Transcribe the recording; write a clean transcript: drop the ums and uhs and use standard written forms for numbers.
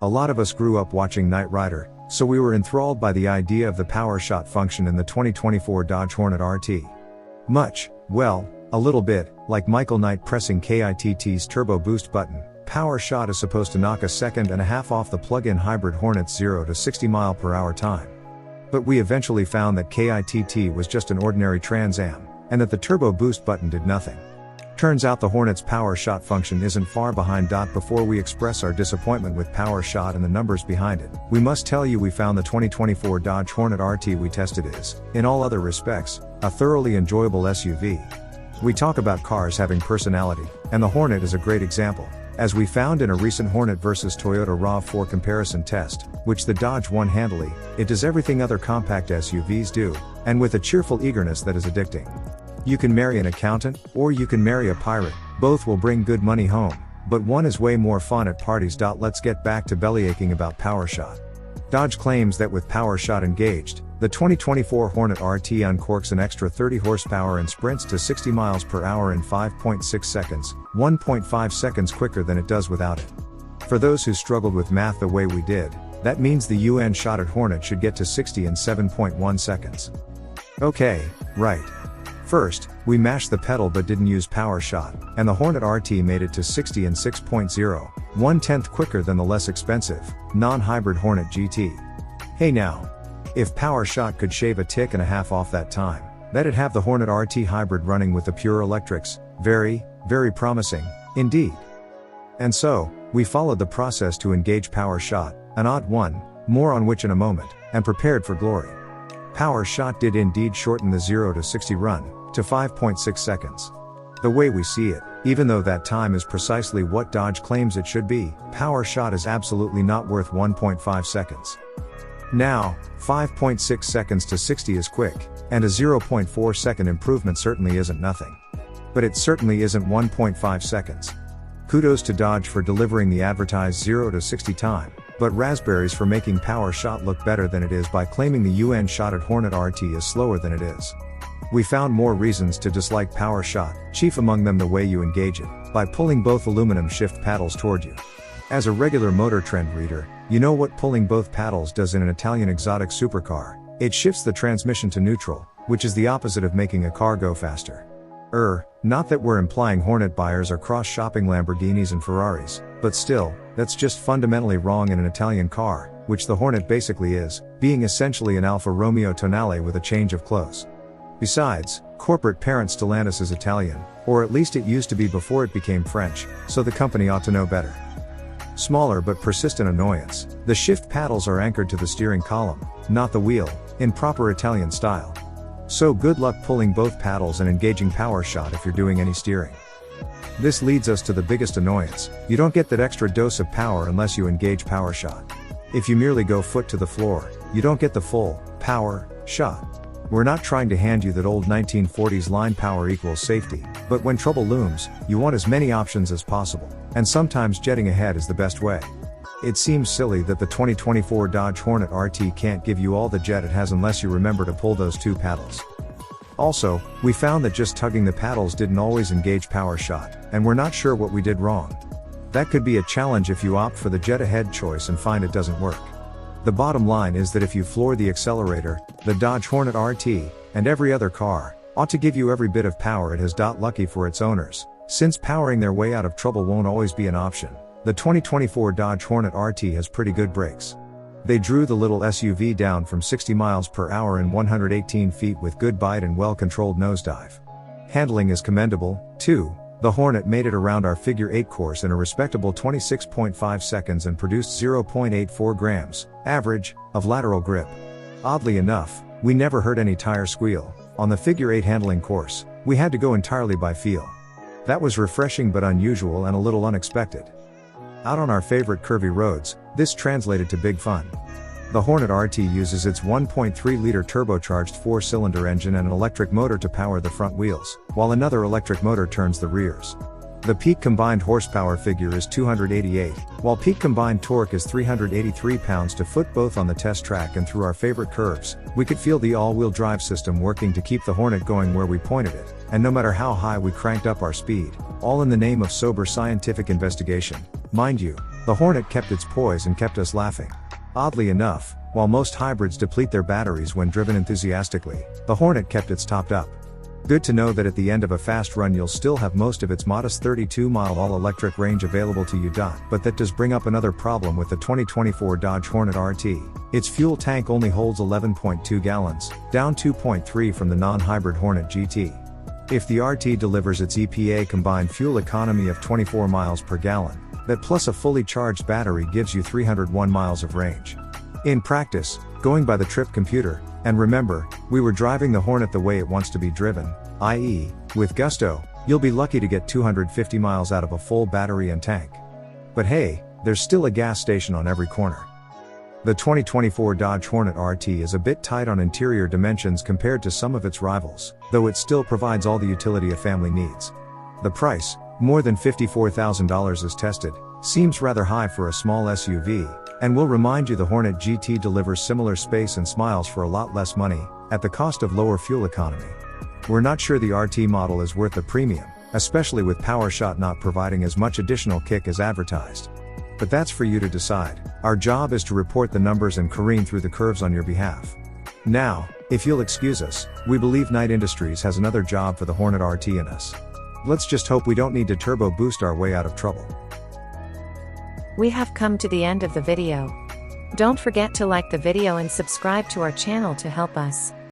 A lot of us grew up watching Knight Rider, so we were enthralled by the idea of the power shot function in the 2024 Dodge Hornet RT. Much, well, a little bit, like Michael Knight pressing KITT's turbo boost button, power shot is supposed to knock a second and a half off the plug-in hybrid Hornet's 0 to 60 mph time. But we eventually found that KITT was just an ordinary Trans Am, and that the turbo boost button did nothing. Turns out the Hornet's power shot function isn't far behind. Before we express our disappointment with power shot and the numbers behind it, we must tell you we found the 2024 Dodge Hornet RT we tested is, in all other respects, a thoroughly enjoyable SUV. We talk about cars having personality, and the Hornet is a great example, as we found in a recent Hornet vs Toyota RAV4 comparison test, which the Dodge won handily. It does everything other compact SUVs do, and with a cheerful eagerness that is addicting. You can marry an accountant, or you can marry a pirate, both will bring good money home, but one is way more fun at parties. Let's get back to bellyaching about power shot. Dodge claims that with power shot engaged, the 2024 Hornet RT uncorks an extra 30 horsepower and sprints to 60 mph in 5.6 seconds, 1.5 seconds quicker than it does without it. For those who struggled with math the way we did, that means the UN shotted Hornet should get to 60 in 7.1 seconds. Okay, right. First, we mashed the pedal but didn't use power shot, and the Hornet RT made it to 60 in 6.0, 1/10 quicker than the less expensive, non-hybrid Hornet GT. Hey now. If power shot could shave a tick and a half off that time, that'd have the Hornet RT hybrid running with the pure electrics. Very, very promising, indeed. And so, we followed the process to engage power shot, an odd one, more on which in a moment, and prepared for glory. Power shot did indeed shorten the 0 to 60 run, to 5.6 seconds. The way we see it, even though that time is precisely what Dodge claims it should be, power shot is absolutely not worth 1.5 seconds. Now, 5.6 seconds to 60 is quick, and a 0.4 second improvement certainly isn't nothing. But it certainly isn't 1.5 seconds. Kudos to Dodge for delivering the advertised 0 to 60 time, but raspberries for making power shot look better than it is by claiming the UN shotted Hornet RT is slower than it is. We found more reasons to dislike power shot, chief among them the way you engage it, by pulling both aluminum shift paddles toward you. As a regular Motor Trend reader, you know what pulling both paddles does in an Italian exotic supercar. It shifts the transmission to neutral, which is the opposite of making a car go faster. Not that we're implying Hornet buyers are cross-shopping Lamborghinis and Ferraris, but still, that's just fundamentally wrong in an Italian car, which the Hornet basically is, being essentially an Alfa Romeo Tonale with a change of clothes. Besides, corporate parent Stellantis is Italian, or at least it used to be before it became French, so the company ought to know better. Smaller but persistent annoyance, the shift paddles are anchored to the steering column, not the wheel, in proper Italian style. So good luck pulling both paddles and engaging power shot if you're doing any steering. This leads us to the biggest annoyance: you don't get that extra dose of power unless you engage power shot. If you merely go foot to the floor, you don't get the full power shot. We're not trying to hand you that old 1940s line power equals safety, but when trouble looms, you want as many options as possible, and sometimes jetting ahead is the best way. It seems silly that the 2024 Dodge Hornet RT can't give you all the jet it has unless you remember to pull those two paddles. Also, we found that just tugging the paddles didn't always engage power shot, and we're not sure what we did wrong. That could be a challenge if you opt for the jet ahead choice and find it doesn't work. The bottom line is that if you floor the accelerator, the Dodge Hornet RT, and every other car, ought to give you every bit of power it has. Lucky for its owners, since powering their way out of trouble won't always be an option, the 2024 Dodge Hornet RT has pretty good brakes. They drew the little SUV down from 60 mph in 118 feet with good bite and well-controlled nosedive. Handling is commendable, too. The Hornet made it around our Figure 8 course in a respectable 26.5 seconds and produced 0.84 grams, average, of lateral grip. Oddly enough, we never heard any tire squeal. On the Figure 8 handling course, we had to go entirely by feel. That was refreshing but unusual and a little unexpected. Out on our favorite curvy roads, this translated to big fun. The Hornet RT uses its 1.3-liter turbocharged 4-cylinder engine and an electric motor to power the front wheels, while another electric motor turns the rears. The peak combined horsepower figure is 288, while peak combined torque is 383 pounds-to-foot. Both on the test track and through our favorite curves, we could feel the all-wheel drive system working to keep the Hornet going where we pointed it, and no matter how high we cranked up our speed, all in the name of sober scientific investigation, mind you. The Hornet kept its poise and kept us laughing. Oddly enough, while most hybrids deplete their batteries when driven enthusiastically, the Hornet kept its topped up. Good to know that at the end of a fast run you'll still have most of its modest 32-mile all-electric range available to you. But that does bring up another problem with the 2024 Dodge Hornet RT. Its fuel tank only holds 11.2 gallons, down 2.3 from the non-hybrid Hornet GT. If the RT delivers its EPA combined fuel economy of 24 miles per gallon, that plus a fully charged battery gives you 301 miles of range. In practice, going by the trip computer, and remember, we were driving the Hornet the way it wants to be driven, i.e., with gusto, you'll be lucky to get 250 miles out of a full battery and tank. But hey, there's still a gas station on every corner. The 2024 Dodge Hornet RT is a bit tight on interior dimensions compared to some of its rivals, though it still provides all the utility a family needs. The price, more than $54,000 as tested, seems rather high for a small SUV, and we'll remind you the Hornet GT delivers similar space and smiles for a lot less money, at the cost of lower fuel economy. We're not sure the RT model is worth the premium, especially with PowerShot not providing as much additional kick as advertised. But that's for you to decide. Our job is to report the numbers and careen through the curves on your behalf. Now, if you'll excuse us, we believe Knight Industries has another job for the Hornet RT in us. Let's just hope we don't need to turbo boost our way out of trouble. We have come to the end of the video. Don't forget to like the video and subscribe to our channel to help us.